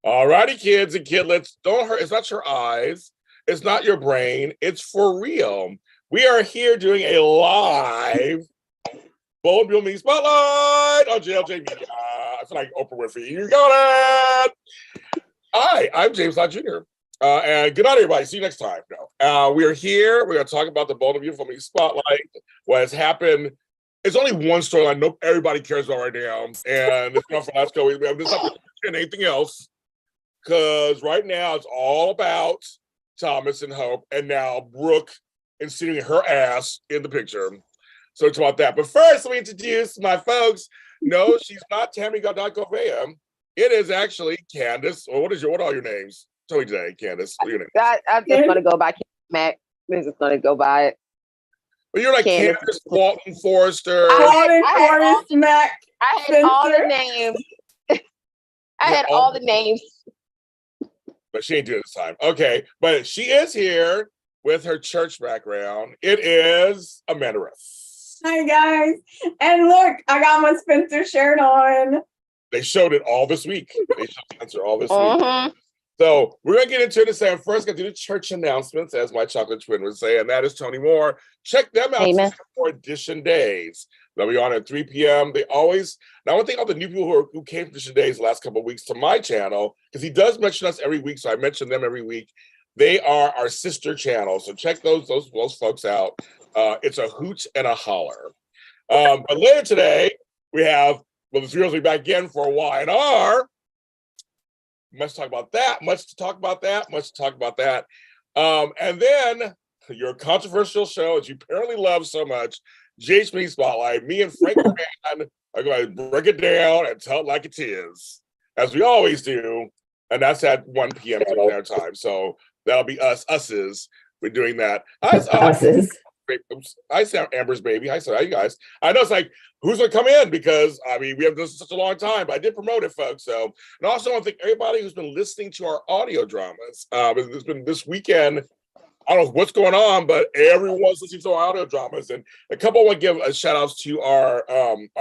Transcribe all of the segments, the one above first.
All righty, kids and kidlets, don't hurt. It's not your eyes. It's not your brain. It's for real. We are here doing a live Bold Bill Me Spotlight on JLJ Media. I feel like Oprah Winfrey. You got it. Hi, I'm James Lott Jr. And good night, everybody. See you next time. No. We are here. We're going to talk about the Bold and Beautiful Me Spotlight. What has happened. It's only one storyline. Nope, everybody cares about right now. And it's not for last go. We have this up and anything else. Because right now it's all about Thomas and Hope, and now Brooke and sitting her ass in the picture. So it's about that. But first, let me introduce my folks. No, she's not Tammy Godot-Govea. It is actually Candice. Or what are all your names? Tell me today, Candice. What are your names? I'm just going to go by Mac. I'm just going to go by it. Well, you're like Candice, Walton, Forrester. Mac. I had all the names. I had all the names. But she ain't doing it this time. Okay, but she is here with her church background. It is Amanda Russ. Hi, guys. And look, I got my Spencer shirt on. They showed it all this week. They showed Spencer all this week. So we're going to get into it and say, I'm first going to do the church announcements, as my chocolate twin would say, and that is Tony Moore. Check them out for Edition Days. They'll be on at 3 p.m. They always, now I want to thank all the new people who came to Edition Days the last couple of weeks to my channel, because he does mention us every week, so I mention them every week. They are our sister channel, so check those folks out. It's a hoot and a holler. But later today, we have, well, the three will be back again for Y&R. Much to talk about that. And then your controversial show, as you apparently love so much, JHME Spotlight. Me and Frank McMahon are going to break it down and tell it like it is, as we always do. And that's at 1 p.m. their time. So that'll be us's. We're doing that. I sound Amber's baby. Hi, so how you guys? I know it's like, who's going to come in? Because, I mean, we have this such a long time, but I did promote it, folks. So, and also I want to thank everybody who's been listening to our audio dramas. It's been this weekend. I don't know what's going on, but everyone's listening to our audio dramas. And a couple want to give a shout outs to our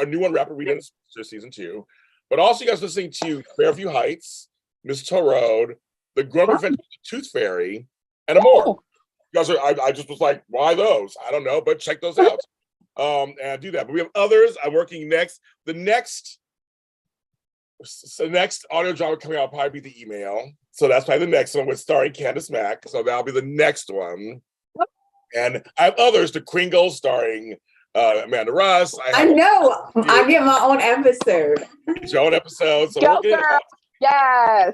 new one, Rapid Reading Season 2. But also you guys listening to Fairview Heights, Mistletoe Road, The Grumpy Adventures of the Tooth Fairy, and more. You guys are, I just was like, why those? I don't know, but check those out. And do that. But we have others. I'm working next. The next audio drama coming out will probably be The Email. So that's probably the next one with starring Candice Mack. So that'll be the next one. And I have others, The Kringles starring Amanda Russ. I know. I get my own episode. It's your own episode. So go, girl. Yes.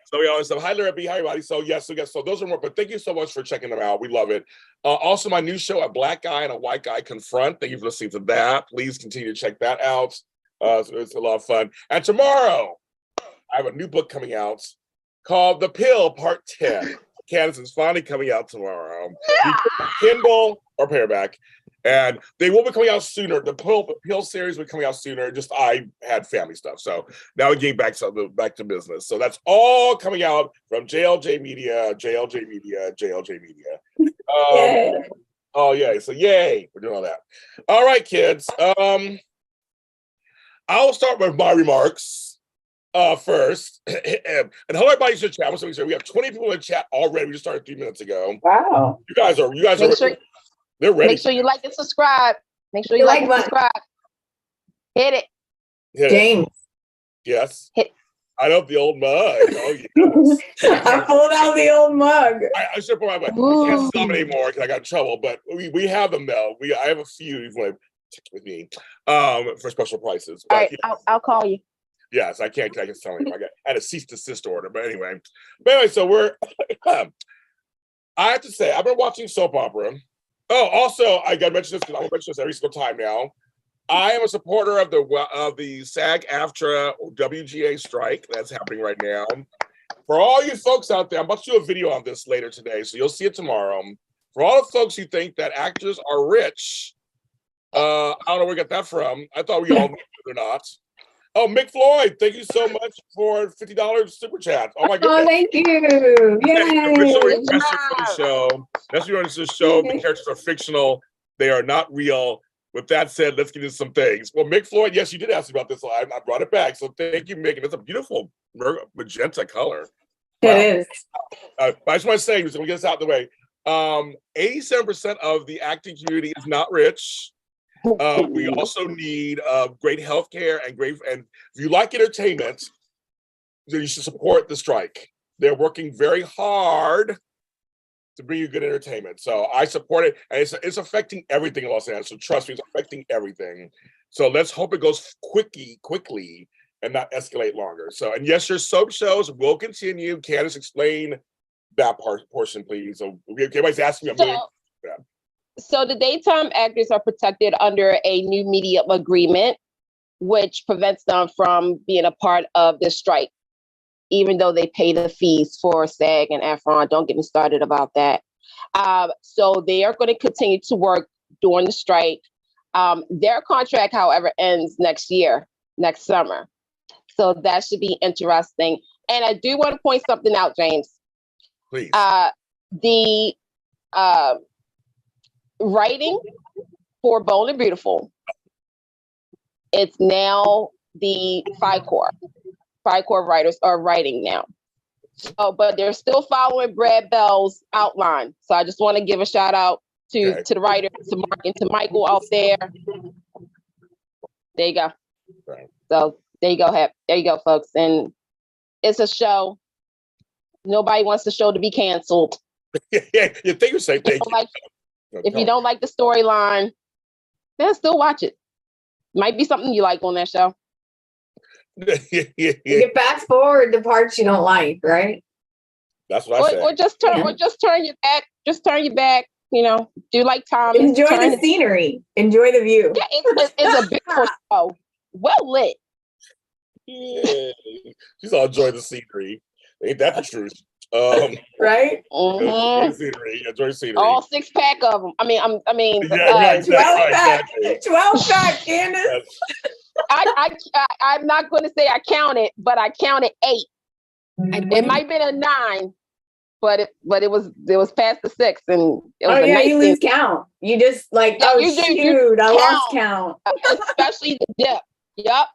So we always say, hi, Larry B. Hi, everybody. So so those are more, but thank you so much for checking them out. We love it. Also, my new show, A Black Guy and a White Guy Confront. Thank you for listening to that. Please continue to check that out. It's a lot of fun. And tomorrow, I have a new book coming out called The Pill, Part 10. Candice is finally coming out tomorrow. Kindle or paperback. And they will be coming out sooner. The Pill series will be coming out sooner. Just I had family stuff. So now we're getting back to business. So that's all coming out from JLJ Media. Oh, yay. So yay. We're doing all that. All right, kids. I'll start with my remarks first. And hello, everybody in chat. We have 20 people in chat already. We just started 3 minutes ago. Wow. You guys are they're ready. Make sure you like and subscribe. Make sure you like and subscribe. Hit it. James. Yes. I know the old mug. Oh, yes. I pulled out the old mug. I should put my mug. I can't sell them anymore because I got in trouble, but we have them though. I have a few if you want to check with me for special prices. All right, I'll call you. Yes, I can't sell anymore. I had a cease to desist order, but anyway, so we're I have to say, I've been watching soap opera. Oh, also, I got to mention this because I will mention this every single time now. I am a supporter of the SAG-AFTRA WGA strike that's happening right now. For all you folks out there, I'm about to do a video on this later today, so you'll see it tomorrow. For all the folks who think that actors are rich, I don't know where we got that from. I thought we all knew they're not. Oh, Mick Floyd, thank you so much for $50 super chat. Oh my goodness. Oh, thank you. Yay. That's the show. The characters are fictional. They are not real. with that said, let's get into some things. Well, Mick Floyd, yes, you did ask me about this live. I brought it back. So thank you, Mick. It's a beautiful magenta color. It is. I just want to say, just to get this out of the way, 87% of the acting community is not rich. We also need great healthcare and if you like entertainment, then you should support the strike. They're working very hard to bring you good entertainment. So I support it, and it's affecting everything in Los Angeles. So trust me, it's affecting everything. So let's hope it goes quickly, and not escalate longer. So, and yes, your soap shows will continue. Candice, explain that portion, please. So everybody's asking me a million. So the daytime actors are protected under a new media agreement, which prevents them from being a part of the strike, even though they pay the fees for SAG and Efron. Don't get me started about that. So they are going to continue to work during the strike. Their contract, however, ends next summer. So that should be interesting. And I do want to point something out, James. Please. The writing for Bold and Beautiful, it's now the FICOR. FICOR writers are writing now. So, but they're still following Brad Bell's outline. So I just want to give a shout out to the writers, to Mark and to Michael out there. There you go. Right. So there you go, there you go, folks. And it's a show. Nobody wants the show to be canceled. You think you say thank you. If you don't like the storyline, then still watch it. Might be something you like on that show. You can fast forward the parts you don't like, right? That's what I said. Or just turn your back. Just turn your back. You know, do like Thomas. Enjoy the scenery. Enjoy the view. Yeah, it's a beautiful show. Well lit. Yeah. She's all enjoy the scenery. Ain't that the truth? Right? Enjoy the scenery. All 6-pack of them. I mean, 12-pack. 12-pack, Candice. I'm not going to say I counted, but I counted 8. It might have been a 9, but it was past the 6, and it was you lose count. You just like, I lost count. Especially the dip. Yep.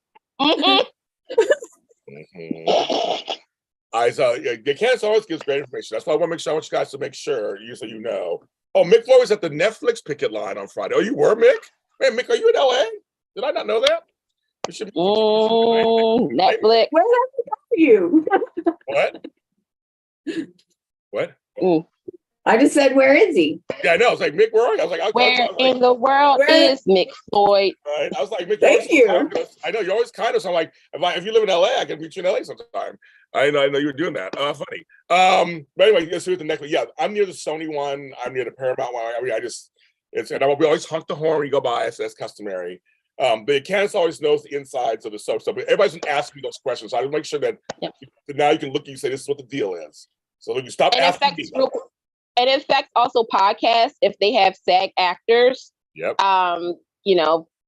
Candice always gives great information. That's why I want to make sure I want you guys to make sure so you know. Oh, Mick Floyd was at the Netflix picket line on Friday. Oh, you were, Mick? Man, Mick, are you in LA? Did I not know that? Netflix. Where are you? What? I just said, where is he? Yeah, I know. I was like, Mick, where are you? I was like, where in the world is Mick Floyd? Right? I was like, Mick, thank you. I know you're always kind of. So I'm like, if you live in LA, I can meet you in LA sometime. I know you were doing that. Funny. But anyway, let's do the necklace. Yeah, I'm near the Sony one. I'm near the Paramount one. I mean, we always honk the horn when you go by, so that's customary. But Candice always knows the insides of the soap stuff. But everybody's been asking me those questions. So I will make sure that now you can look and you say, this is what the deal is. So you stop asking me. And in fact, also podcasts, if they have SAG actors. Yep.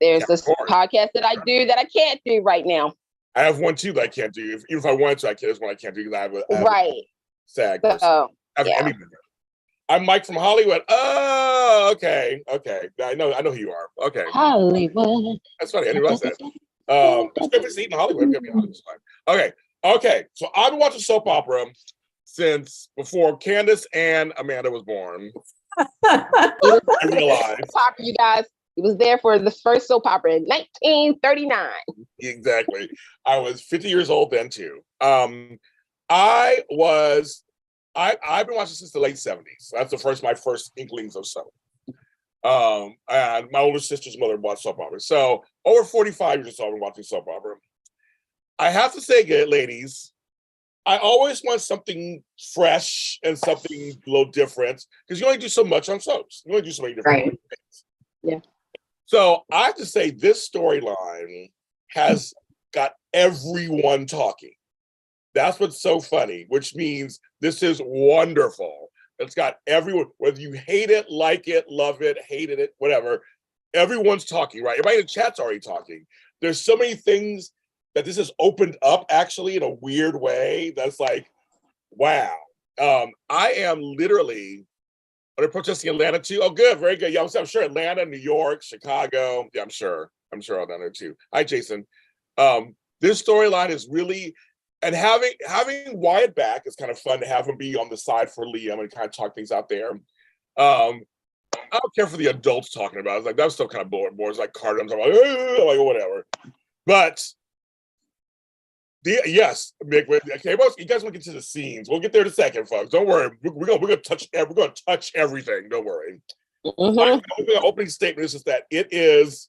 There's this podcast that I do that I can't do right now. I have one too that I can't do. Even if I wanted to, there's one I can't do because I have a right. SAG person. I'm Mike from Hollywood. Oh, okay. I know who you are. Okay. Hollywood. That's funny. I didn't realize that. It's good to see in Hollywood. Okay. So I've been watching soap opera since before Candice and Amanda was born. I realized. You guys. He was there for the first soap opera in 1939. Exactly. I was 50 years old then too. I've been watching since the late 70s. That's my first inklings of soap. And my older sister's mother watched soap opera. So over 45 years or so I've been watching soap opera. I have to say, ladies, I always want something fresh and something a little different because you only do so much on soaps. You only do so many different things. Yeah. So I have to say this storyline has got everyone talking. That's what's so funny, which means this is wonderful. It's got everyone, whether you hate it, like it, love it, hated it, whatever, everyone's talking, right? Everybody in the chat's already talking. There's so many things that this has opened up actually in a weird way that's like, wow. I am literally Are they protesting Atlanta too? Oh, good, very good. Yeah, I'm sure Atlanta, New York, Chicago. Yeah, I'm sure all down there too. Hi, Jason. This storyline is really, and having Wyatt back is kind of fun to have him be on the side for Liam and kind of talk things out there. I don't care for the adults talking about it. It's like that was still kind of boring. It's like Carter, I'm talking like whatever. But yes, Mick. Okay, you guys want to get to the scenes? We'll get there in a second, folks. Don't worry. We're gonna touch everything. Don't worry. The opening statement is just that it is.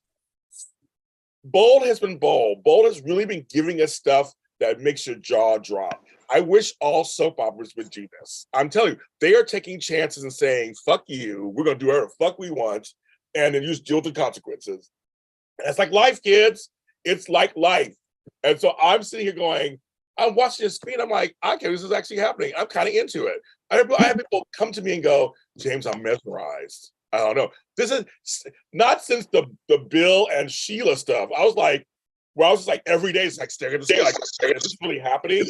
Bold has been bold. Bold has really been giving us stuff that makes your jaw drop. I wish all soap operas would do this. I'm telling you, they are taking chances and saying, fuck you, we're going to do whatever the fuck we want, and then use deal with the consequences. And it's like life, kids. It's like life. And so I'm sitting here going, I'm watching this screen, I'm like, okay, this is actually happening. I'm kind of into it. I have people come to me and go, James, I'm mesmerized. I don't know. This is not since the Bill and Sheila stuff. I was like, just like every day, it's like staring at the sky, like, is this really happening?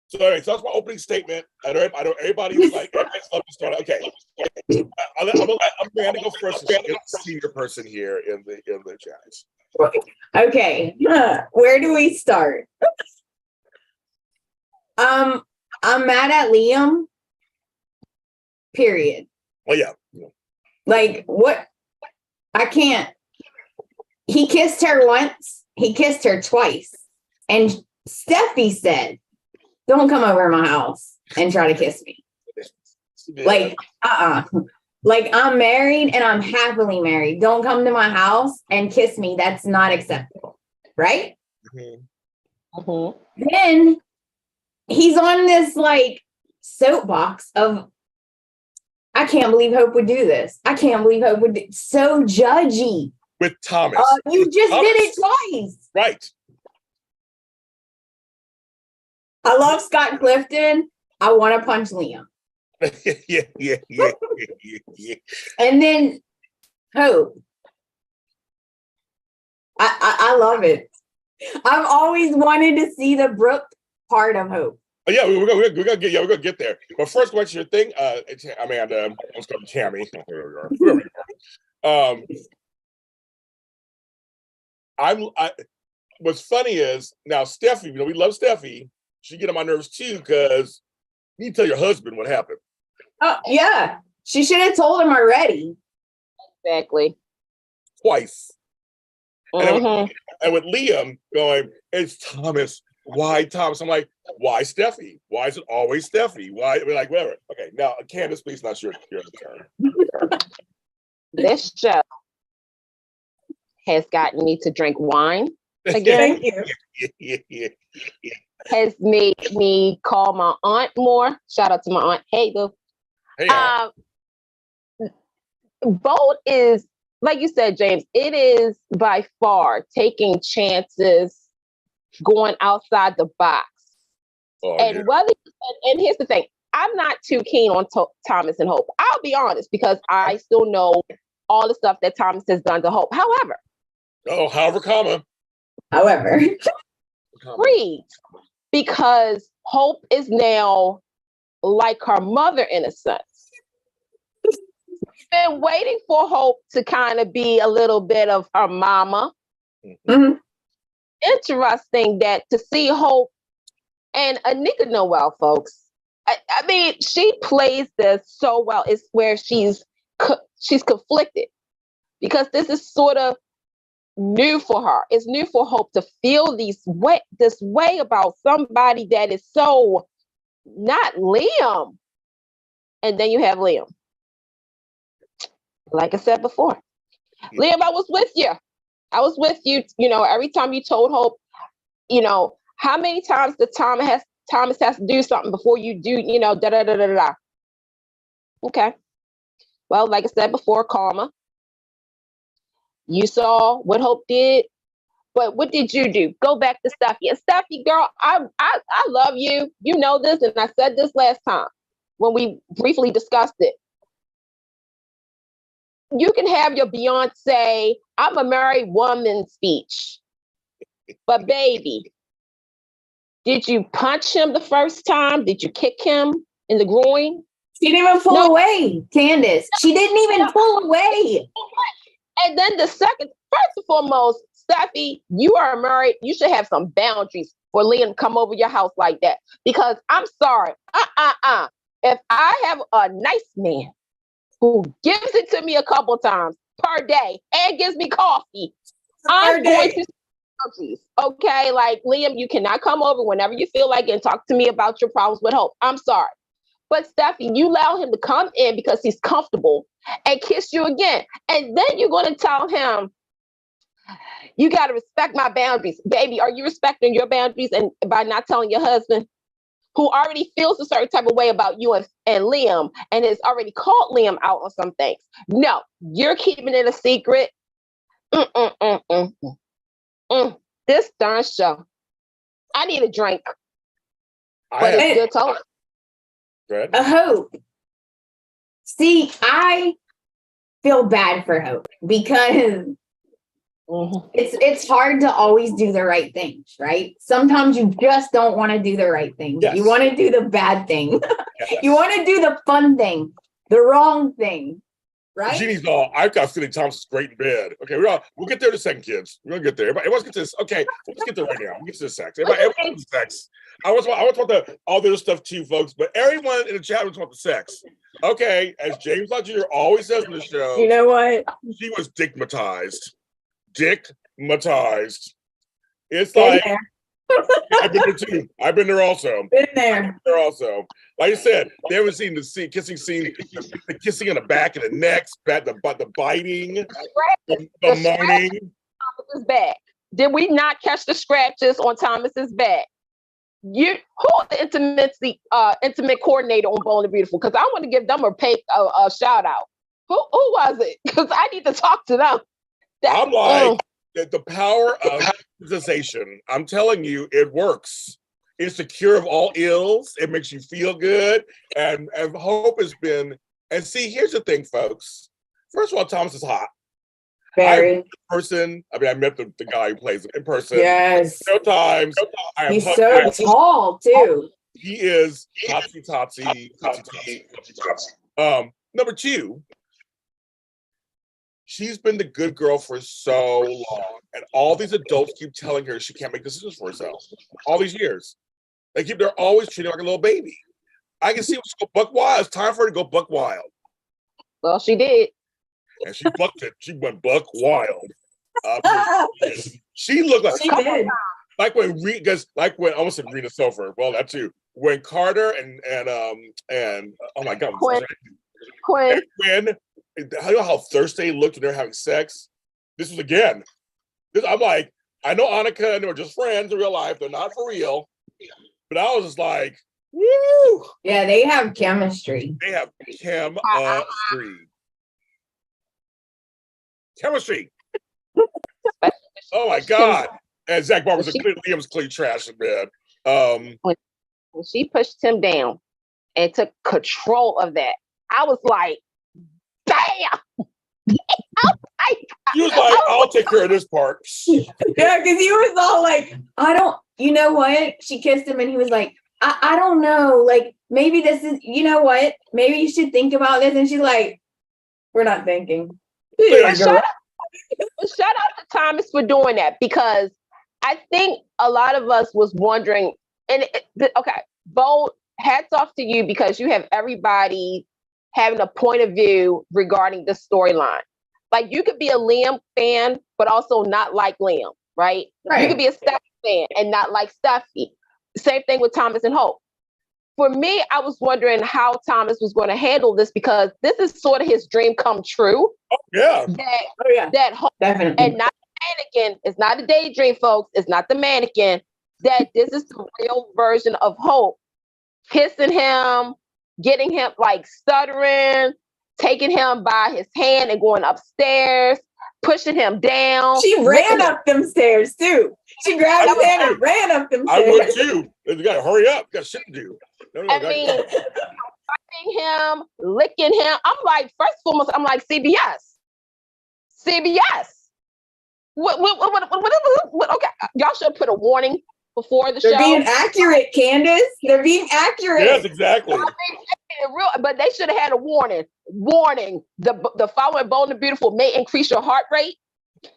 So anyway, so that's my opening statement. I know everybody's like, everybody's love to start. Okay, I'm going to go first. The senior person here in the chat. Okay, where do we start? I'm mad at Liam. Period. Oh yeah. Like what? I can't. He kissed her once. He kissed her twice. And Steffy said, don't come over to my house and try to kiss me. Like, Like, I'm married and I'm happily married. Don't come to my house and kiss me. That's not acceptable. Right? Then he's on this, like, soapbox of, I can't believe Hope would do this. I can't believe Hope would do so judgy. With Thomas. You just did it twice. Right. I love Scott Clifton. I want to punch Liam. yeah. And then Hope. I love it. I've always wanted to see the Brooke part of Hope. Oh, yeah, we're gonna get there. But first, what's your thing? Amanda, let's go to Tammy. What's funny is now Steffy, we love Steffy. She get on my nerves too, because you need to tell your husband what happened. Oh, yeah. She should have told him already. Exactly. Twice. And with Liam going, it's Thomas. Why Thomas? I'm like, why Steffy? Why is it always Steffy? Why? We're like, whatever. Okay, now Candice, please, not your turn. This show has gotten me to drink wine again. Thank you. Has made me call my aunt more. Shout out to my aunt. Hey, boo. Hey, Bold is, like you said, James, it is by far taking chances, going outside the box. And here's the thing, I'm not too keen on Thomas and Hope. I'll be honest, because I still know all the stuff that Thomas has done to Hope. However, read, because Hope is now like her mother in a sense. We've been waiting for Hope to kind of be a little bit of her mama. Mm-hmm. Interesting that to see Hope and Anika Noel, folks. I mean, she plays this so well. It's where she's conflicted, because this is sort of new for her. It's new for Hope to feel this way about somebody that is so not Liam. And then you have Liam. Like I said before, Liam, I was with you. Every time you told Hope, how many times the Thomas has to do something before you do, da-da-da-da-da. Okay. Well, like I said before, karma. You saw what Hope did, but what did you do? Go back to Steffy. And Steffy, girl, I love you. You know this, and I said this last time when we briefly discussed it. You can have your Beyonce, I'm a married woman speech. But baby, did you punch him the first time? Did you kick him in the groin? She didn't even pull away, Candice. She didn't even pull away. And then the second, first and foremost, Steffi, you are married. You should have some boundaries for Liam to come over your house like that. Because I'm sorry. If I have a nice man who gives it to me a couple times per day and gives me coffee, I'm going to boundaries. Okay, like Liam, you cannot come over whenever you feel like it and talk to me about your problems with Hope. I'm sorry. But Steffi, you allow him to come in because he's comfortable and kiss you again. And then you're going to tell him, you got to respect my boundaries. Baby, are you respecting your boundaries and by not telling your husband who already feels a certain type of way about you and Liam and has already called Liam out on some things? No, you're keeping it a secret. This darn show. I need a drink. But it's good talk. Good. Hope. See, I feel bad for Hope because it's hard to always do the right things, right? Sometimes you just don't want to do the right thing. Yes. You want to do the bad thing. Yes. You want to do the fun thing, the wrong thing, right? Jeannie's all, I've got Philly Thompson's great in bed. Okay, we'll get there in a second, kids. We're gonna get there. Everyone's get to this. Okay, let's get there right now. We'll get to the sex. Everybody wants the sex. I want all the other stuff too, folks. But everyone in the chat room wants the sex. Okay, as James Lott Jr. always says in the show, You know what? she was dickmatized. Dickmatized. It's Been like there. I've been there too. I've been there also. Been there. Like I said, they haven't seen the kissing scene, the kissing in the back and the neck, the biting, the moaning. Thomas's back. Did we not catch the scratches on Thomas's back? Who is the intimate coordinator on Bold and Beautiful? Because I want to give them a shout out. Who was it? Because I need to talk to them. I'm like the power of sensation. I'm telling you, it works. It's the cure of all ills. It makes you feel good, and Hope has been. And see, here's the thing, folks. First of all, Thomas is hot. Very. I met the guy who plays him in person. Yes. Sometimes He's so tall too. He is topsy. Number two, she's been the good girl for so long, and all these adults keep telling her she can't make decisions for herself. All these years, they're always treating her like a little baby. I can see what's go buck wild. It's time for her to go buck wild. Well, she did. And she bucked it. She went buck wild. She looked like She did. like when I almost said Rena Sofer. Well, that too. When Carter and oh my God, Quinn. How you know how thirsty they looked when they're having sex? This was again. I'm like, I know Annika and they were just friends in real life. They're not for real. But I was just like, woo! Yeah, they have chemistry. They have chemistry. Chemistry. Oh my God. And Zach Barber was Liam's clean trash in bed. When she pushed him down and took control of that, I was like, damn. He was like, I'll take care of this part. Yeah, because he was all like, you know what? She kissed him and he was like, I don't know. Like, maybe this is, you know what? Maybe you should think about this. And she's like, we're not thinking. Shout out to Thomas for doing that, because I think a lot of us was wondering, Bo, hats off to you because you have everybody having a point of view regarding the storyline. Like, you could be a Liam fan, but also not like Liam, right? You could be a Steffy fan and not like Steffy. Same thing with Thomas and Hope. For me, I was wondering how Thomas was going to handle this, because this is sort of his dream come true. Oh, yeah. That Hope, definitely. and not the mannequin. It's not a daydream, folks. It's not the mannequin. That this is the real version of Hope. Kissing him, getting him like stuttering, taking him by his hand and going upstairs, pushing him down. She ran up them stairs too. She grabbed his hand and ran up them stairs. I would too. You gotta hurry up. You got shit to do. Fighting him, licking him. I'm like, first and foremost, I'm like, CBS. What, okay, y'all should put a warning before the show. They're being accurate, Candice. They're being accurate. Yes, exactly. but they should have had a warning. Warning: the following Bold and Beautiful may increase your heart rate.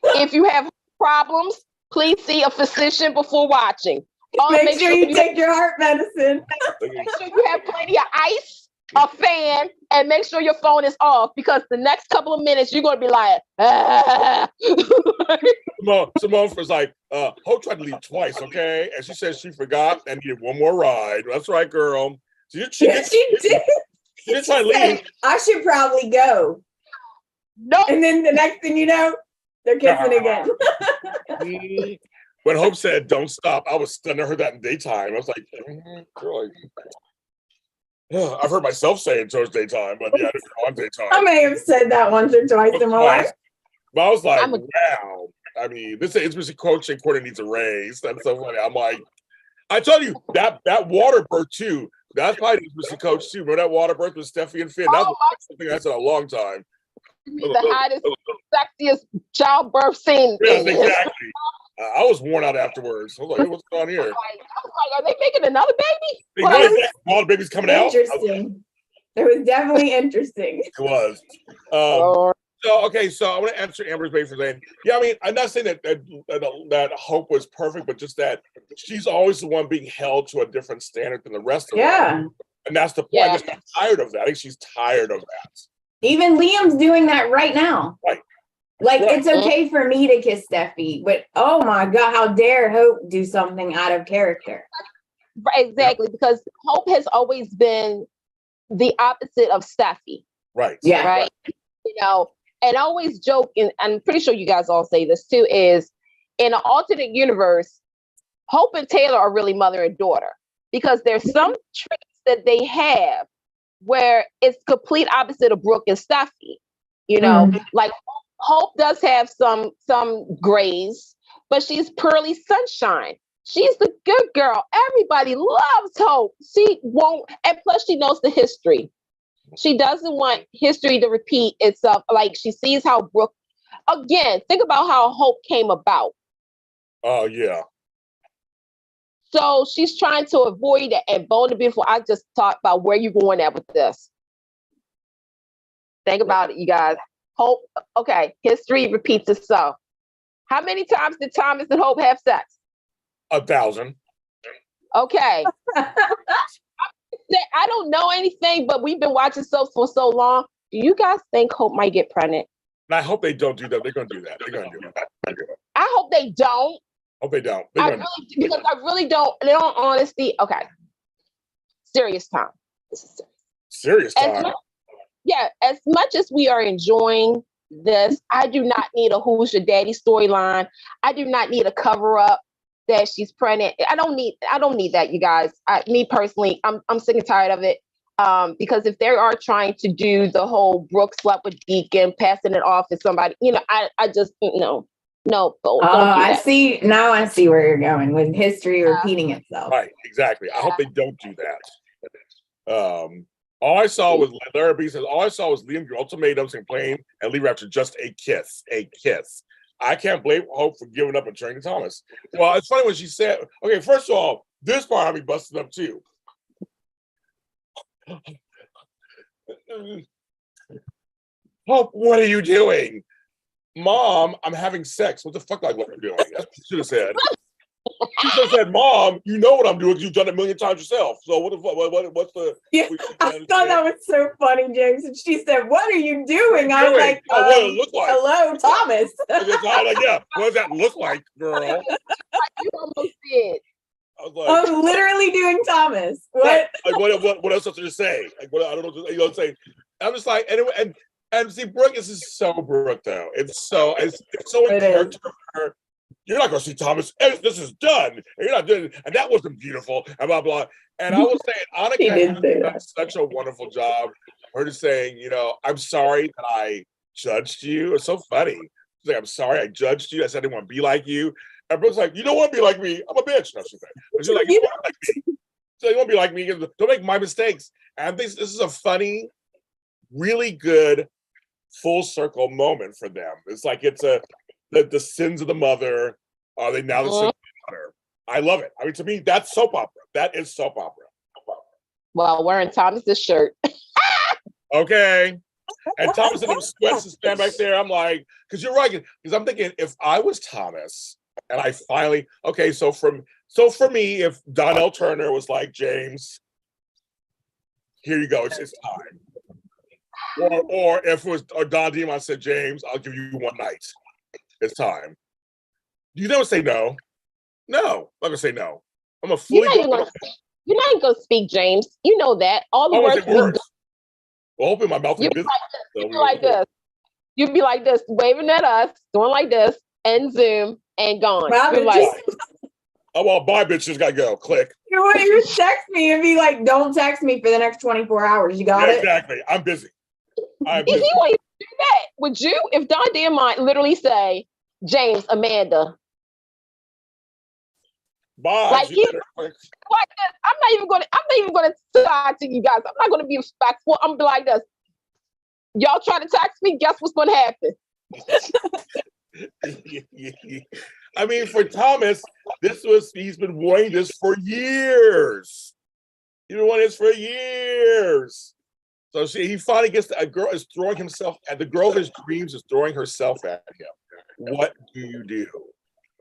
If you have problems, please see a physician before watching. Make sure you take your heart medicine. Make sure you have plenty of ice, a fan, and make sure your phone is off, because the next couple of minutes you're going to be like, ah. Simone was like, Hope tried to leave twice, okay? And she said she forgot and needed one more ride. That's right, girl. She did. She did try to leave. I should probably go. No. And then the next thing you know, they're kissing again. When Hope said, "Don't stop," I was stunned. I heard that in daytime. I was like, girl, I've heard myself say it towards daytime, but yeah, I didn't know on daytime. I may have said that once or twice in my life. But I was like, wow. I mean, this intimacy coaching quarter needs a raise. That's so funny. I'm like, I told you that water birth too. That's probably the intimacy coach too. Remember that water birth with Steffy and Finn? That's something I said a long time. The hottest, sexiest childbirth scene. Yes, exactly. I was worn out afterwards. I was like, hey, what's going on here? I was like, are they making another baby? All the babies coming out. Interesting. It was definitely interesting. It was. So I want to answer Amber's baby for saying, yeah, I mean, I'm not saying that Hope was perfect, but just that she's always the one being held to a different standard than the rest of them. And that's the point. Yeah. She's tired of that. I think she's tired of that. Even Liam's doing that right now. Right. Like, it's okay for me to kiss Steffi, but oh my God, how dare Hope do something out of character? Right, exactly, because Hope has always been the opposite of Steffi. Right. Yeah. Right. You know, and I always joke, and I'm pretty sure you guys all say this too, is in an alternate universe, Hope and Taylor are really mother and daughter, because there's some traits that they have where it's complete opposite of Brooke and Steffi. You know, like Hope does have some grays, but she's pearly sunshine. She's the good girl. Everybody loves Hope. She won't, and plus she knows the history. She doesn't want history to repeat itself. Like, she sees how Brooke, again, think about how Hope came about. Oh, yeah. So she's trying to avoid it. And Bold and Beautiful, I just talked about where you're going at with this. Think about it, you guys. Hope, okay, history repeats itself. How many times did Thomas and Hope have sex? 1,000. Okay. I don't know anything, but we've been watching soaps for so long. Do you guys think Hope might get pregnant? And I hope they don't do that. They're going to do that. They're going to do that. I hope they don't. Hope they don't. Because I really don't. In all honesty, okay. Serious time. This is serious time. As much as we are enjoying this, I do not need a who's your daddy storyline. I do not need a cover up that she's pregnant. I don't need that, you guys. Me personally, I'm sick and tired of it. Because if they are trying to do the whole Brooke slept with Deacon, passing it off to somebody, you know, I just no. I see where you're going with history repeating itself. Right, exactly. I hope they don't do that. All I saw was Larrabee says, all I saw was Liam give ultimatums and playing and leave after just a kiss. I can't blame Hope for giving up and turning to Thomas. Well, it's funny when she said, okay, first of all, this part had me busted up too. Hope, what are you doing? Mom, I'm having sex. What the fuck like what I'm doing? That's what she should have said. She should have said, Mom, you know what I'm doing. You've done it 1,000,000 times yourself. So what the fuck? What's the? Yeah, I thought that was so funny, James. And she said, "What are you doing?" I was like, what does it look like? Hello, Thomas. I was like, yeah, what does that look like, girl? You almost did. I was like, I'm literally doing Thomas. What? Like, what else to say? Like, what I don't know. You know what I'm saying? I'm just like, and see, Brooke, this is so Brooke though. It's so in character for her. You're not going to see Thomas. This is done. And you're not doing it. And that wasn't beautiful. And blah, blah. And I was saying, Annika has done such a wonderful job. Her just saying, you know, I'm sorry that I judged you. It's so funny. She's like, I'm sorry I judged you. I said I didn't want to be like you. And Brooke's like, you don't want to be like me. I'm a bitch. No, she's like, but she's like, you don't want to be like me. So you want to be like me. Don't make my mistakes. And I think this is a funny, really good full circle moment for them. It's like the sins of the mother, are they now the sins of the daughter? I love it. I mean, to me, that's soap opera. That is soap opera. while wearing Thomas's shirt. Okay. And Thomas in them sweats and stand back there. I'm like, because you're right. Because I'm thinking, if I was Thomas and I finally, okay, so for me, if Donnell Turner was like, James, here you go, it's time. Or if it was Don Diamond said, James, I'll give you one night. It's time. You never say no. No, I'm gonna say no. I'm a fully. You're not even gonna speak, James. You know that. All the words. Well, open my mouth. You'd be like this. You'd be like this, waving at us, doing like this, and zoom, and gone. Wow, You're like, oh well, bye, bitches. Gotta go. Click. You text me and be like, "Don't text me for the next 24 hours." You got it? Exactly. I'm busy. He won't even do that. Would you? If Don Diamond literally say, James, Amanda. Bye. Like, like this. I'm not even gonna talk to you guys. I'm not gonna be respectful. I'm gonna be like this. Y'all try to text me, guess what's gonna happen? I mean, for Thomas, he's been wanting this for years. He's been wanting this for years. So he finally gets a girl is throwing himself at the girl of his dreams is throwing herself at him. What do you do?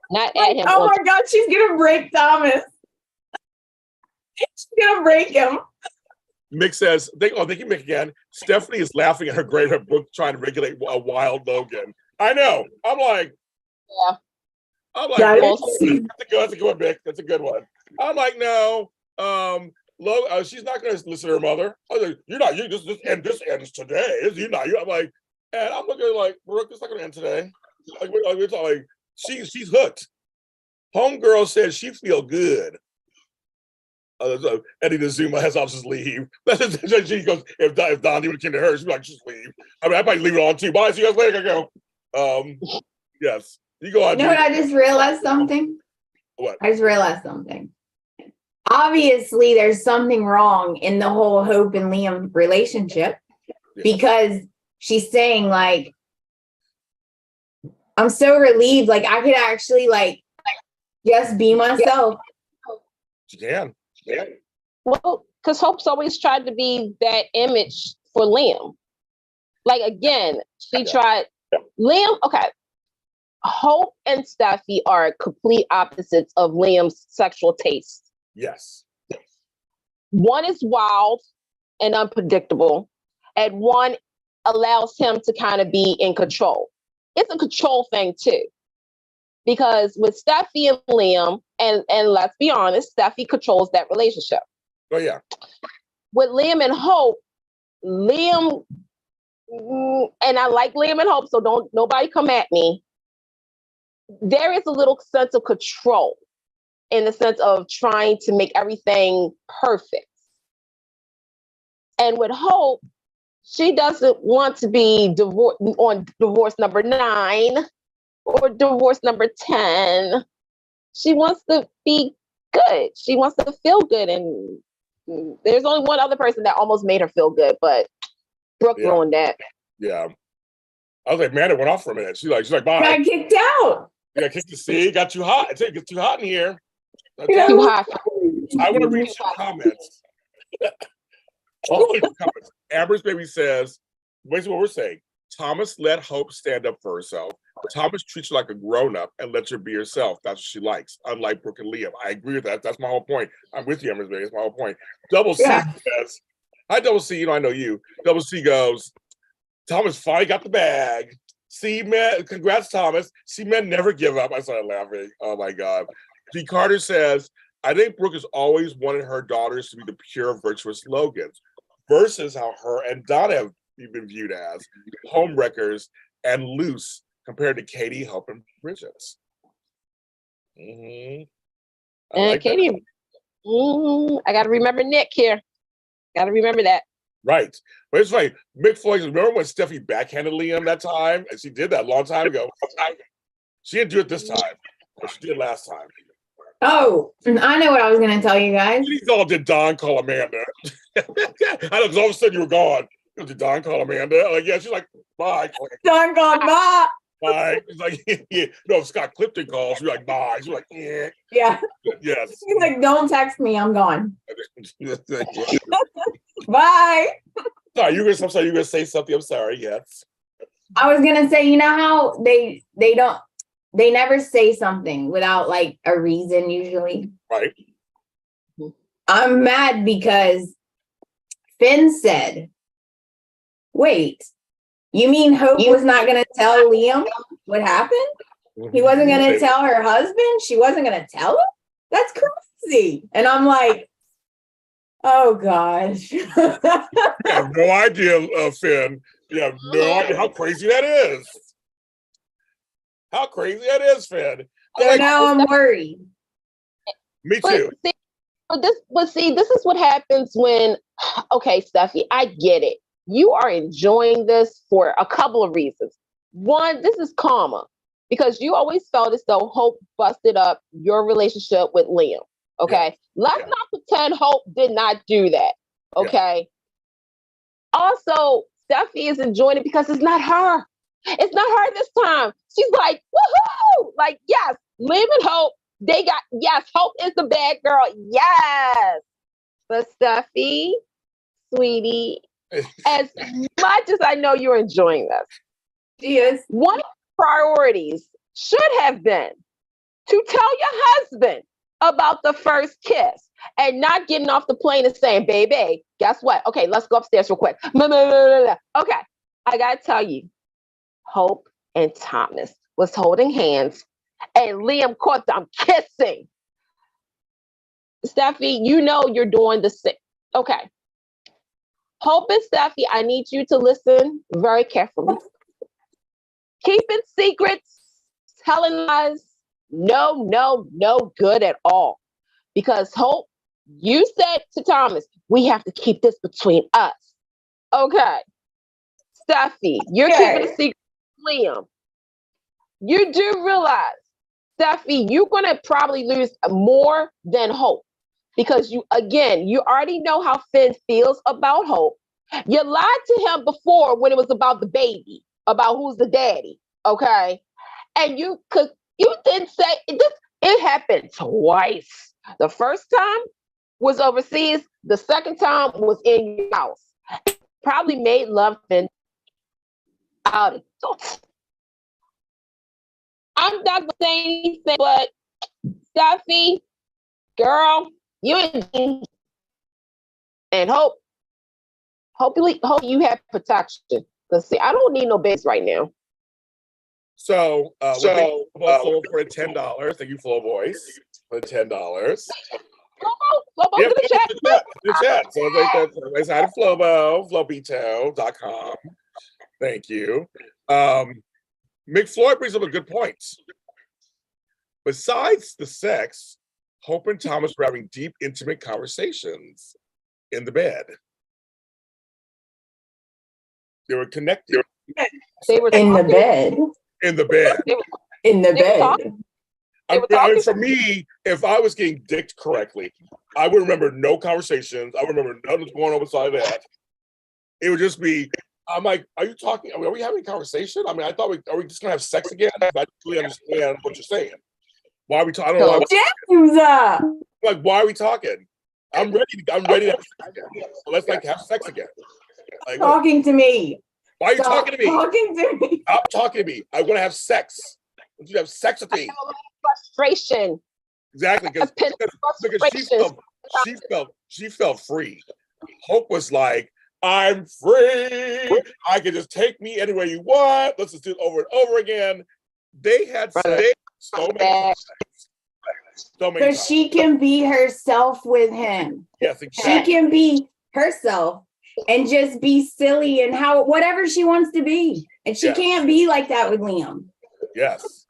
Not at him. Oh my God, she's gonna break Thomas. She's gonna break him. Mick says, thank you, Mick again. Stephanie is laughing at her greater book trying to regulate a wild Logan. I know. I'm like, that's a good one, Mick. That's a good one. I'm like, no. She's not going to listen to her mother. I was like, you're not. This ends today. You're not. I'm like, and I'm looking like, Brooke, it's not going to end today. Like she's hooked. Homegirl says she feel good. Eddie the Zuma has off just leave. She goes, if Don would came to her, she'd be like, just leave. I mean, I might leave it on too. Bye, see you guys later. I go. Yes. You go on. You know what? I just realized something. What? I just realized something. Obviously, there's something wrong in the whole Hope and Liam relationship because she's saying, like, I'm so relieved. Like, I could actually, like just be myself. She can. Yeah. Well, because Hope's always tried to be that image for Liam. Like, again, she tried. Liam, okay. Hope and Steffy are complete opposites of Liam's sexual taste. Yes. One is wild and unpredictable, and one allows him to kind of be in control. It's a control thing too. Because with Steffy and Liam, and let's be honest, Steffy controls that relationship. Oh, yeah. With Liam and Hope, Liam, and I like Liam and Hope, so don't nobody come at me. There is a little sense of control in the sense of trying to make everything perfect. And with Hope, she doesn't want to be on divorce number 9 or divorce number 10. She wants to be good. She wants to feel good. And there's only one other person that almost made her feel good, but Brooke ruined that. Yeah. I was like, man, it went off for a minute. She's like, bye. Got kicked out. Yeah, kicked the sea. Got too hot. It gets too hot in here. Too hot. I want to read some comments. Amber's baby says, basically what we're saying, Thomas let Hope stand up for herself. Thomas treats her like a grown-up and lets her be herself. That's what she likes, unlike Brooke and Liam. I agree with that. That's my whole point. I'm with you, Amber's baby. That's my whole point. Double C says, hi, Double C. I know you. Double C goes, Thomas finally got the bag. See, man, congrats, Thomas. See, men never give up. I started laughing. Oh, my God. G. Carter says, I think Brooke has always wanted her daughters to be the pure, virtuous Logans versus how her and Donna have been viewed as homewreckers and loose compared to Katie, Hope, and Bridget. Mm-hmm. And Katie, I got to remember Nick here. Got to remember that. Right. But it's funny. Mick Floyd, remember when Steffi backhanded Liam that time? And she did that a long time ago. She didn't do it this time, but she did last time. Oh, I know what I was going to tell you guys. These all did Don call Amanda? I know, because all of a sudden you were gone. Did Don call Amanda? Like, yeah, she's like, bye. Don called bye. Bye. She's like, yeah. No, if Scott Clifton calls, she's like, bye. She's like, yeah. Yeah. Yes. She's like, don't text me, I'm gone. Bye. Sorry, you were gonna say something. I'm sorry. Yes. I was gonna say, you know how they never say something without like a reason usually. Right. I'm mad because Finn said, wait, you mean Hope was not gonna tell Liam what happened? He wasn't gonna tell her husband? She wasn't gonna tell him? That's crazy. And I'm like, oh gosh. You have no idea, Finn. You have no idea how crazy that is. How crazy that is, Finn. So now I'm worried. Me too. But see, this is what happens when, okay, Steffi, I get it. You are enjoying this for a couple of reasons. One, this is karma because you always felt as though Hope busted up your relationship with Liam. Okay. Let's not pretend Hope did not do that. Okay. Also, Steffi is enjoying it because it's not her. It's not her this time. She's like, woohoo! Like, yes, Liam and Hope, they got, yes, Hope is the bad girl. Yes. But Steffi, sweetie, as much as I know you're enjoying this, Yes. one of the priorities should have been to tell your husband about the first kiss and not getting off the plane and saying, baby, guess what? Okay, let's go upstairs real quick. Okay, I gotta tell you, Hope and Thomas was holding hands and Liam caught them kissing. Steffi, you know you're doing the same. Okay. Hope and Steffi, I need you to listen very carefully. Keeping secrets, telling lies, no good at all. Because Hope, you said to Thomas, we have to keep this between us. Okay. Steffi, you're keeping a secret with Liam. You do realize, Steffi, you're going to probably lose more than Hope. Because you already know how Finn feels about Hope. You lied to him before when it was about the baby, about who's the daddy, okay? And you didn't say it happened twice. The first time was overseas. The second time was in your house. Probably made love Finn out of it. I'm not gonna say anything, but Steffi, girl, you and hope you have protection. Let's see. I don't need no base right now. So, for $10. Thank you, Flow Voice, for $10. Flobo to the chat. So it's out of Flobo, flobito.com. Thank you. McFloyd brings up a good point. Besides the sex, Hope and Thomas were having deep, intimate conversations in the bed. They were connected. They were in the bed. In the bed. In the bed. I mean, for me, if I was getting dicked correctly, I would remember no conversations. I would remember nothing going on beside that. It would just be, I'm like, are you talking? Are we having a conversation? I mean, I thought are we just gonna have sex again? I don't really understand what you're saying. Why are we talking? I don't know why. Like, why are we talking? I'm ready to have sex again. So let's have sex again. Like, talking to me. Why are you talking to me? Talking to me. Stop talking to me. I want to have sex. I want you to have sex with me. Frustration. Exactly, because she felt free. Hope was like, I'm free. I can just take me anywhere you want. Let's just do it over and over again. They had sex so many times. So she can be herself with him. Yes, exactly. She can be herself and just be silly and whatever she wants to be. And she can't be like that with Liam. Yes.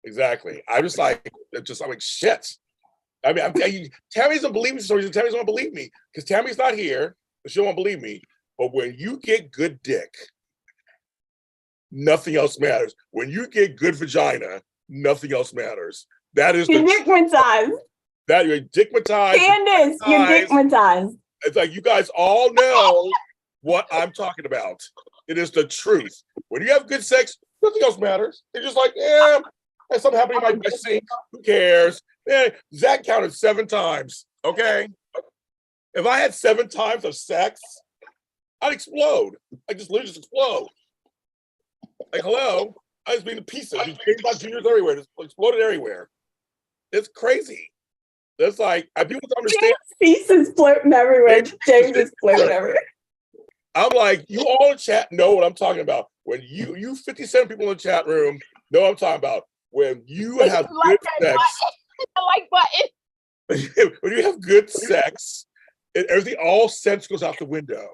Exactly. I'm like, shit. I mean, I'm telling you, Tammy doesn't believe me. So Tammy doesn't want to believe me because Tammy's not here. So she won't believe me. But when you get good dick, nothing else matters. When you get good vagina, nothing else matters. That is you're dickmatized. That you're dickmatized. Candice, you're dickmatized. It's like you guys all know what I'm talking about. It is the truth. When you have good sex, nothing else matters. It's just like, there's something happening in my sink. Who cares? Zach counted 7 times. Okay. If I had 7 times of sex, I'd explode. I'd just literally just explode. Like, hello? I just being pieces. These James Bond Juniors everywhere, just exploded everywhere. It's crazy. That's like, people don't understand. Pieces floating everywhere. James is floating everywhere. I'm like, you all in chat know what I'm talking about. When you 57 people in the chat room know what I'm talking about. When you have good sex. I like button. When you have good sex, everything, all sense goes out the window.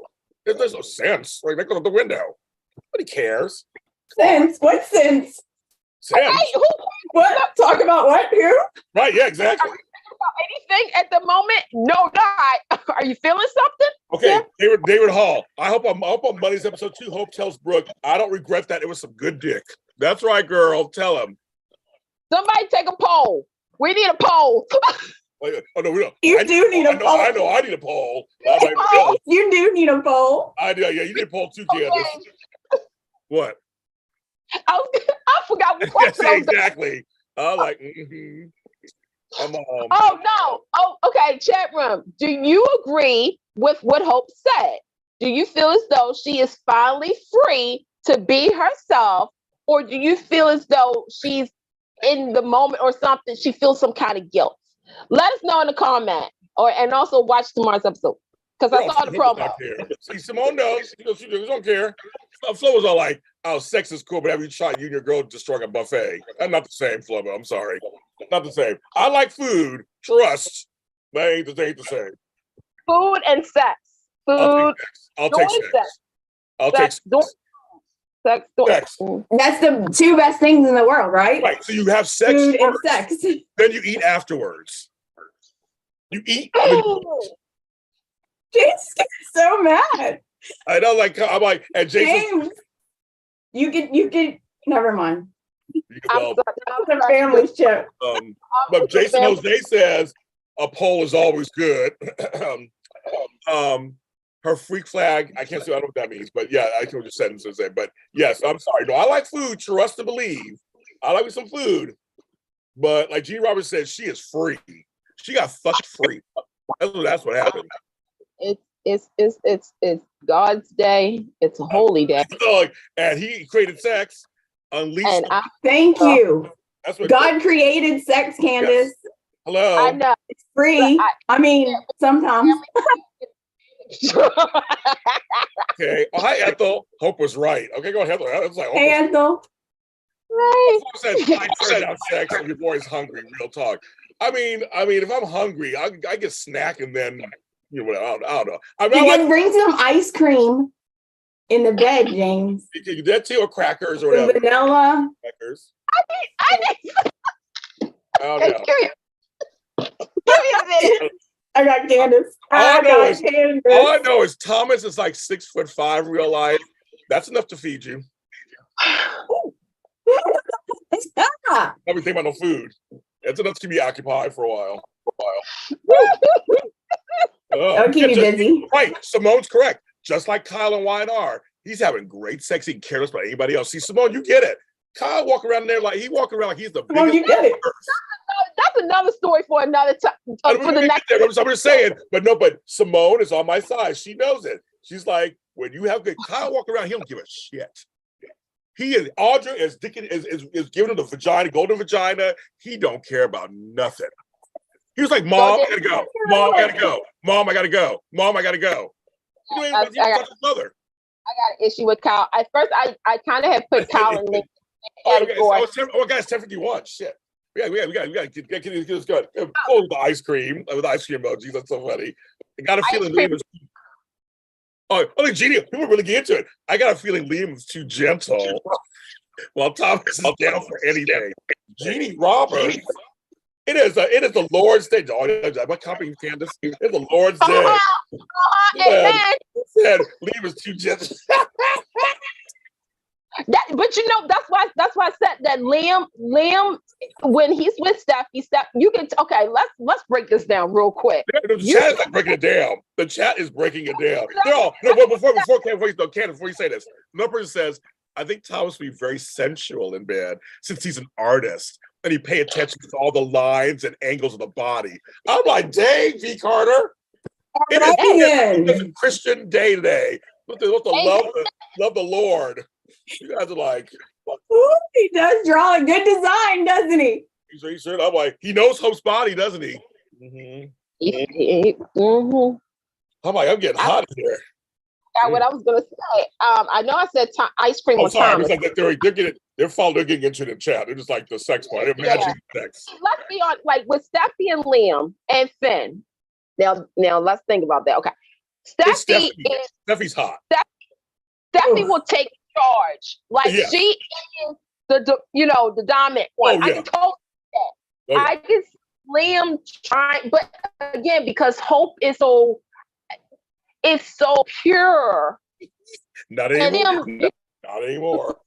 There's no sense. Like, that goes out the window. Nobody cares. Sense? What sense? Sense. Hey, What? Talk about what? Who? Right, yeah, exactly. Anything at the moment? No, not. Are you feeling something? Okay, David Hall. I hope on Monday's episode 2, Hope tells Brooke, I don't regret that. It was some good dick. That's right, girl. Tell him. Somebody take a poll. We need a poll. Oh no, we don't. You do need a poll. I know. I need a poll. You do need a poll. I do. Yeah, you need a poll too, Candice. Okay. What? I forgot what question Yes, exactly. I like. I'm Oh no. Oh, okay. Chat room. Do you agree with what Hope said? Do you feel as though she is finally free to be herself, or do you feel as though she's in the moment or something? She feels some kind of guilt. Let us know in the comment, and also watch tomorrow's episode because I saw the promo. See, Simone knows. She don't care. Flo was all like, "Oh, sex is cool, but every shot you and your girl destroying a buffet." That's not the same, Flo. I'm sorry, not the same. I like food, trust, but ain't the same. Food and sex. Food. I'll take sex. I'll take sex. Sex. That's the 2 best things in the world, right? Right. So you have sex Food and first, sex. then you eat afterwards. You eat. James gets so mad. I know, like I'm like, and Jason. James, you get. Never mind. Well, It's a family show. But Jason Jose says a poll is always good. Her freak flag, I can't say, I don't know what that means, but yeah, I told you sentences there. But yes, I'm sorry. No, I like food, trust to believe. I like some food. But like Gene Roberts said, she is free. She got fucked free. That's what happened. It's God's day. It's a holy day. And he created sex, unleashed. And Thank you. That's what God created sex, Candice. Yes. Hello. I know. It's free. I mean, sometimes. Okay. Oh, hi, Ethel. Hope was right. Okay, go ahead. It's like, Hey, Ethel. Right. I turned down sex when your boy's hungry. Real talk. I mean, if I'm hungry, I get snack and then I don't know. You can bring some ice cream in the bed, James. You can do that too, or crackers or whatever. Vanilla. Crackers. I need. Oh no. Give me a minute. I got Candice. All I know is Thomas is like 6'5" real life. That's enough to feed you. I've been thinking about no food. It's enough to keep me occupied for a while. That'll keep you busy. Right. Simone's correct. Just like Kyle and Wine are. He's having great sex. He cares about anybody else. See, Simone, you get it. Kyle walking around there like he's the biggest. You get it. That's another story for another time. For the next. I'm just saying, but Simone is on my side. She knows it. She's like, when you have good Kyle walking around, he don't give a shit. He is Audra is giving him the vagina, golden vagina. He don't care about nothing. He was like, Mom, I gotta go. Mom, I gotta go. Mom, I gotta go. Mom, I gotta go. He don't even touch his mother. I got an issue with Kyle. At first, I kind of had put Kyle in the category. Oh, guys, 10:51. Shit. We got to get this going. Close the ice cream with ice cream emojis. That's so funny. I got a feeling Liam is. Oh, Jeannie, people really get into it. I got a feeling Liam is too gentle. While Thomas is down for anything. Jeannie Roberts. It is the Lord's Day. What company, Candice? It's the Lord's Day. Said Liam is too gentle. But you know, that's why I said that Liam, when he's with Steffy, you can let's break this down real quick. The chat is like breaking it down. The chat is breaking it down. They're all before you say this, another person says, I think Thomas will be very sensual in bed since he's an artist and he pay attention to all the lines and angles of the body. I'm like, dang, V. Carter. It is Arabian. it's a Christian day today. With the love the Lord. You guys are like, Ooh, he does draw a good design, doesn't he? he should. I'm like, he knows Hope's body, doesn't he? Mm-hmm. I'm like, I'm getting hot in here. What I was gonna say. I know I said ice cream Oh, on sorry. Thomas. It's like they're getting into the chat. They're just like the sex part. They're matching sex. Let's be on like with Steffy and Liam and Finn. Now let's think about that. Okay. Steffi's hot. Steffy will take charge. Like Yes. she is the dominant one. Oh, yeah. I can totally see that. I can see Liam trying, but again, because Hope is so pure. Not anymore. Not anymore.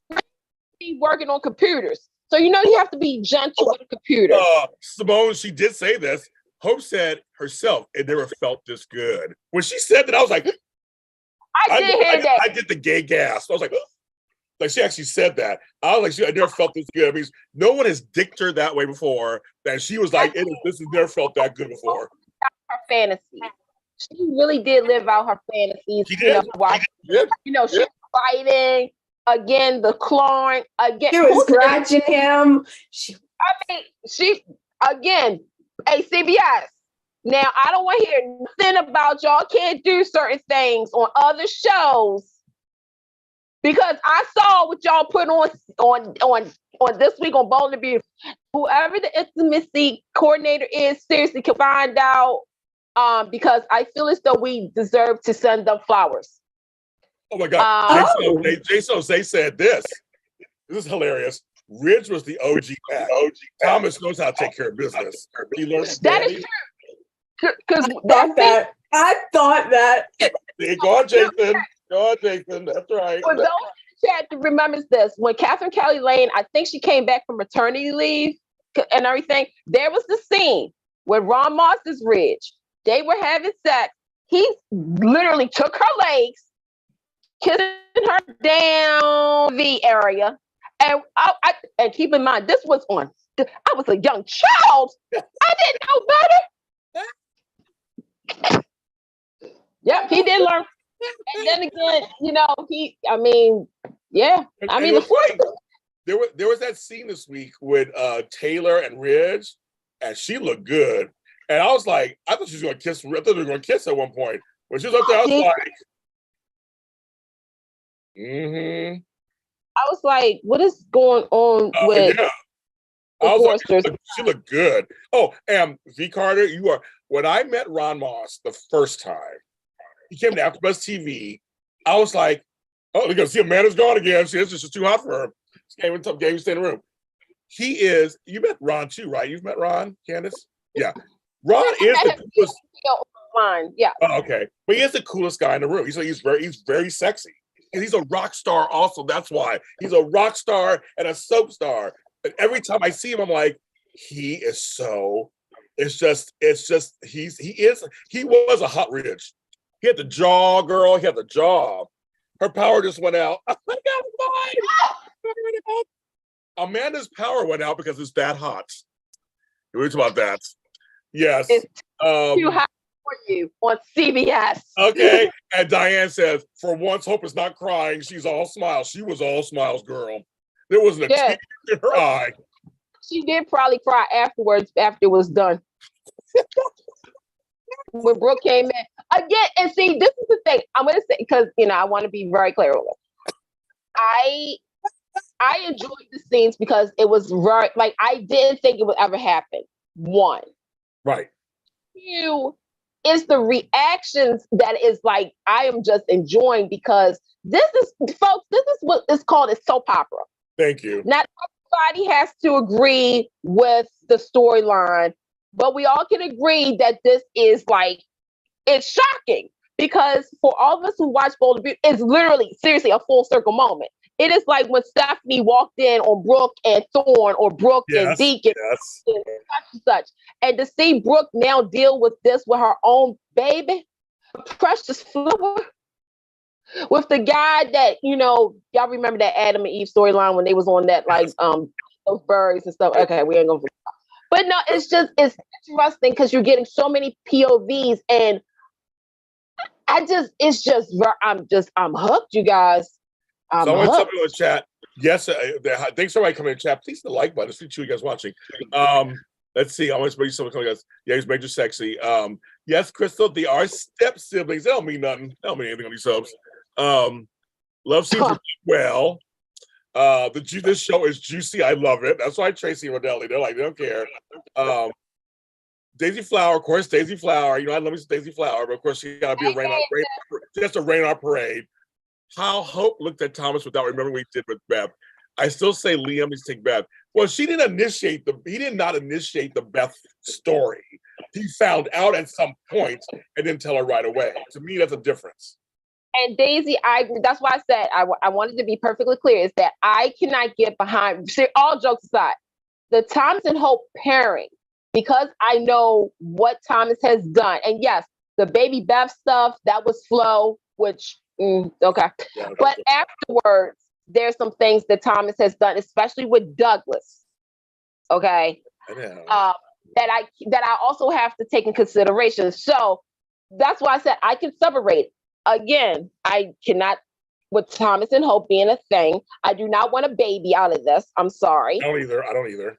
Be working on computers. So you have to be gentle with a computer. Simone, she did say this. Hope said herself, it never felt this good. When she said that, I was like, I did hear that. I did the gay gasp. I was like, ugh. Like she actually said that. I was like, I never felt this good. I mean, no one has dicked her that way before. That she was like, this has never felt that good before. Her fantasy. She really did live out her fantasies. She did. She was fighting again, the clawing again. She was scratching him. She again, hey, CBS. Now I don't want to hear nothing about y'all can't do certain things on other shows because I saw what y'all put on this week on Bold and Beautiful. Whoever the intimacy coordinator is, seriously can find out. Because I feel as though we deserve to send them flowers. Oh my God. Jason said this. This is hilarious. Ridge was the OG cat. Thomas knows how to take care of business. He learned that is true. Because I thought that. Go on, Jason. Go on, Jason. That's right. For those in the chat to remember this, when Catherine Kelly Lane, I think she came back from maternity leave and everything, there was the scene with Ron Moss's Ridge. They were having sex. He literally took her legs, kissing her down the area. And and keep in mind, this was I was a young child. I didn't know better. Yep, he did learn. And then again, there was that scene this week with Taylor and Ridge, and she looked good. And I was like, I thought she was going to kiss. I thought they were going to kiss at one point. When she was up there, I was like, I was like, what is going on with? Yeah. I was like, she looked good. Oh, and V Carter, when I met Ron Moss the first time, he came to AfterBuzz TV. I was like, oh, they're going to see Amanda's gone again. It's just too hot for her. She came to stay in the room. You met Ron too, right? You've met Ron, Candice? Yeah. Ron is the coolest. Yeah. Oh, okay. But he is the coolest guy in the room. He's very sexy. And he's a rock star also. That's why. He's a rock star and a soap star. And every time I see him, I'm like, he is so. He was a hot Ridge. He had the jaw, girl. He had the jaw. Her power just went out. Oh my God, Amanda's power went out because it's that hot. We're talking about that. Yes. It's too hot for you on CBS. Okay. And Diane says, for once, Hope is not crying. She's all smiles. She was all smiles, girl. There wasn't a tear in her eye. She did probably cry afterwards after it was done. When Brooke came in. Again, and see, this is the thing. I'm going to say, because, I want to be very clear with it. I enjoyed the scenes because it was very, I didn't think it would ever happen. One. Right. Two is the reactions that is I am just enjoying because this is what is called a soap opera. Thank you. Not everybody has to agree with the storyline, but we all can agree that this is it's shocking because for all of us who watch Bold and Beautiful, it's literally, seriously, a full circle moment. It is like when Stephanie walked in on Brooke and Thorne or Brooke and Deacon and such. And to see Brooke now deal with this with her own baby, precious flower, with the guy that, y'all remember that Adam and Eve storyline when they was on that, those birds and stuff. Okay, we ain't gonna. But no, it's interesting because you're getting so many POVs and I'm hooked, you guys. Someone in the chat. Yes, thanks for everybody coming in the chat. Please hit the like button. See you guys watching. Let's see. I want to someone coming. Yeah, he's Major Sexy. Yes, Crystal, they are step siblings. They don't mean nothing. They don't mean anything on these subs. Love scenes are well. This show is juicy. I love it. That's why Tracy and Rodelli, they're like, they don't care. Daisy Flower, of course, Daisy Flower. You know, I love me some Daisy Flower, but of course she gotta be just a rain on parade. How Hope looked at Thomas without remembering what he did with Beth. I still say Liam needs to take Beth. Well, he did not initiate the Beth story. He found out at some point and didn't tell her right away. To me, that's a difference. And Daisy, I agree. That's why I said I wanted to be perfectly clear, is that I cannot get behind, all jokes aside, the Thomas and Hope pairing, because I know what Thomas has done. And yes, the baby Beth stuff, that was Flo, which, okay. Yeah, but afterwards, there's some things that Thomas has done, especially with Douglas, okay, that I also have to take in consideration. So that's why I said I can separate. Again, I cannot, with Thomas and Hope being a thing, I do not want a baby out of this. I'm sorry. I don't either.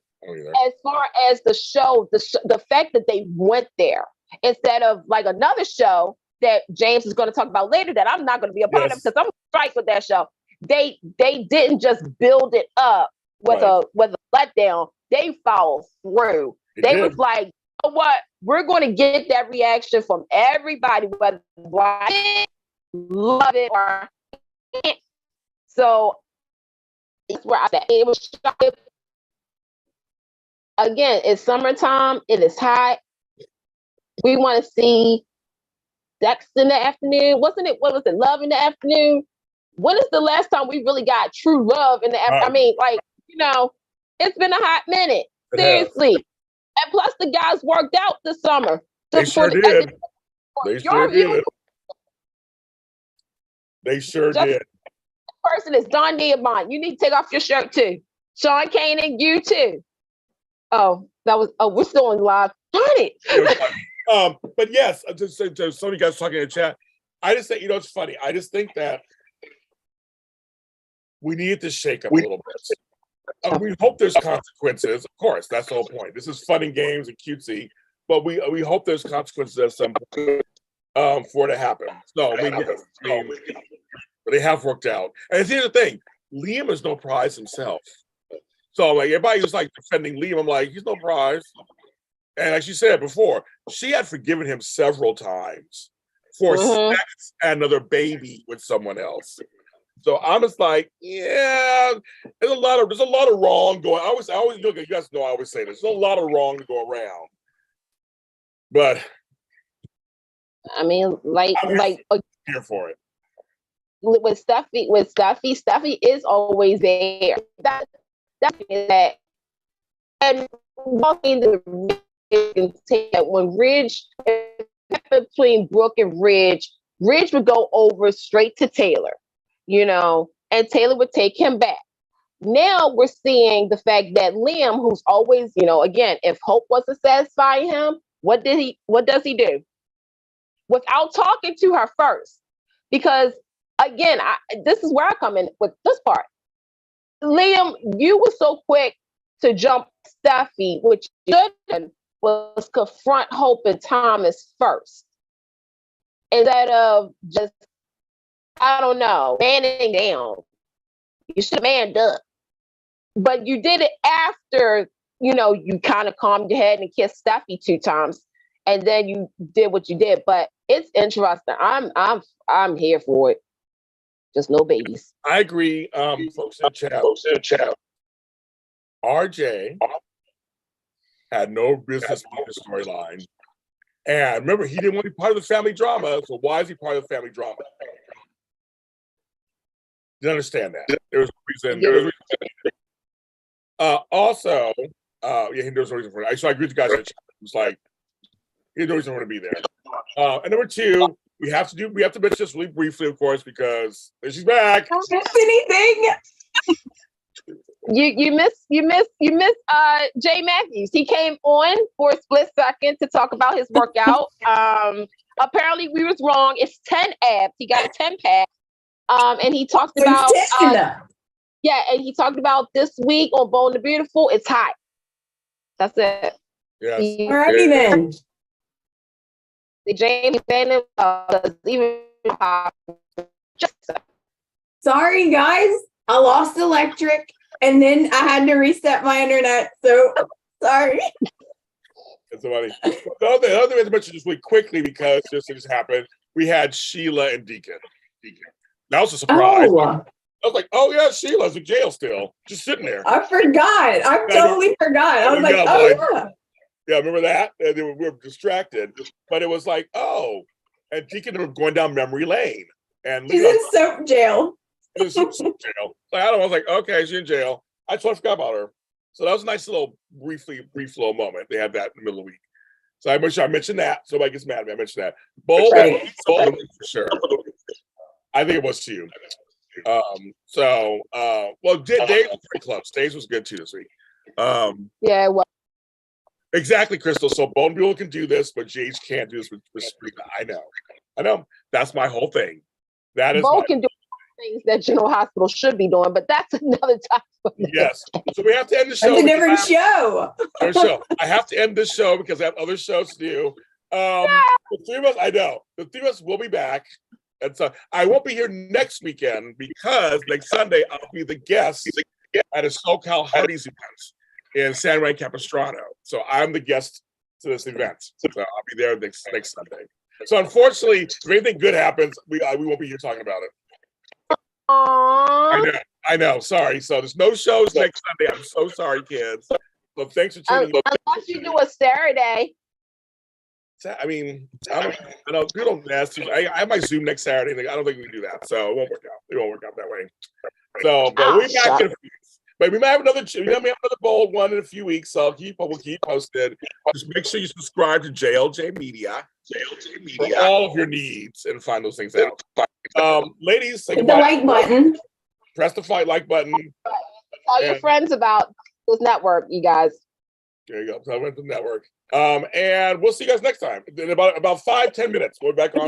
As far as the show, the fact that they went there instead of like another show that James is going to talk about later that I'm not going to be a part of because I'm going to strike with that show. They didn't just build it up with a letdown. They followed through. They was like, you know what? We're going to get that reaction from everybody, whether love it or can't. So it's where I said it was shocking. Again, it's summertime. It is hot. We want to see sex in the afternoon. Wasn't it? What was it? Love in the afternoon. When is the last time we really got true love in the afternoon? I mean, like, it's been a hot minute. Seriously. And plus, the guys worked out this summer. They sure did. They sure did. They sure did. Person is Don Diamond. You need to take off your shirt too. Sean Kane and you too. Oh, we're still on live. Darn it. But yes, just some of you guys talking in the chat. I just think, it's funny. I just think that we need to shake up a little bit. We hope there's consequences. Of course, that's the whole point. This is fun and games and cutesy, but we hope there's consequences at some point for it to happen. So, but they have worked out. And here's the thing. Liam is no prize himself. So, like, everybody was like defending Liam. I'm like, he's no prize. And like she said before, she had forgiven him several times for sex and another baby with someone else. So I'm just like, yeah, there's a lot of wrong going. I always look at, you guys know I always say this. There's a lot of wrong to go around. But I mean, I'm here for it. With Steffy is always there. That is that. And walking the when Ridge, between Brooke and Ridge would go over straight to Taylor, and Taylor would take him back. Now we're seeing the fact that Liam, who's always, again, if Hope wasn't satisfying him, what does he do? Without talking to her first, because again, this is where I come in with this part. Liam, you were so quick to jump Steffy, which shouldn't was confront Hope and Thomas first. Instead of just, I don't know, manning down. You should have manned up. But you did it after, you kind of calmed your head and kissed Steffy 2 times. And then you did what you did. But it's interesting. I'm here for it. Just no babies. I agree. Folks in the chat. RJ had no business being the storyline. And remember, he didn't want to be part of the family drama. So why is he part of the family drama? You understand that? There was a reason. Also, there's no reason for it. So I agree with you guys in the chat. It's like, there's no reason for him to be there. And number 2, we have to mention this really briefly, of course, because she's back. Don't miss anything. You miss Jay Matthews. He came on for a split second to talk about his workout. apparently we was wrong. It's 10 abs. He got a 10 pack. And he talked about and he talked about this week on Bold and the Beautiful. It's hot. That's it. Yes. Alrighty then. The James Bannon even just Sorry, guys. I lost electric and then I had to reset my internet. So sorry. That's funny. The other thing I have to mention just really quickly because it just happened. We had Sheila and Deacon. That was a surprise. Oh, I was like, oh yeah, Sheila's in jail still, just sitting there. I forgot. I totally forgot. I was like, oh yeah. Yeah, remember that? And we were distracted, but it was like, oh, and Deacon was going down memory lane, and She's in soap jail. She's in soap jail. Like, I was like, okay, she's in jail. I totally forgot about her. So that was a nice little brief little moment. They had that in the middle of the week. So I make sure I mentioned that. So nobody gets mad at me. I mentioned that. Bold, Right. for sure. I think it was too. Well, Days was pretty close. Days was good too this week. yeah, well, Exactly, Crystal. So Bone Buell can do this, but Jage can't do this with Sabrina. I know. That's my whole thing. That is Bo can do things that General Hospital should be doing, but that's another topic. Yes. So we have to end the show. That's a different show. I have to end this show because I have other shows to do. The three of us, I know. The three of us will be back. And so I won't be here next weekend because next Sunday I'll be the guest at a SoCal Hardy's event in San Juan Capistrano. So I'm the guest to this event. So I'll be there next Sunday. So unfortunately, if anything good happens, we won't be here talking about it. Aww. I know. Sorry. So there's no shows next Sunday. I'm so sorry, kids. So thanks for tuning in. Unless you do a Saturday. I mean, I don't. We don't ask. I have my Zoom next Saturday. I don't think we can do that, so it won't work out. It won't work out that way. So, but we're back in a few weeks. But we might have another. We have another bold one in a few weeks. So we'll keep posted. Just make sure you subscribe to JLJ Media. For all of your needs and find those things out. Ladies, say Hit the like button. Press the like button. Tell your friends about this network, you guys. There you go. So I went to the network. And we'll see you guys next time. In about 5-10 minutes. We'll be back on.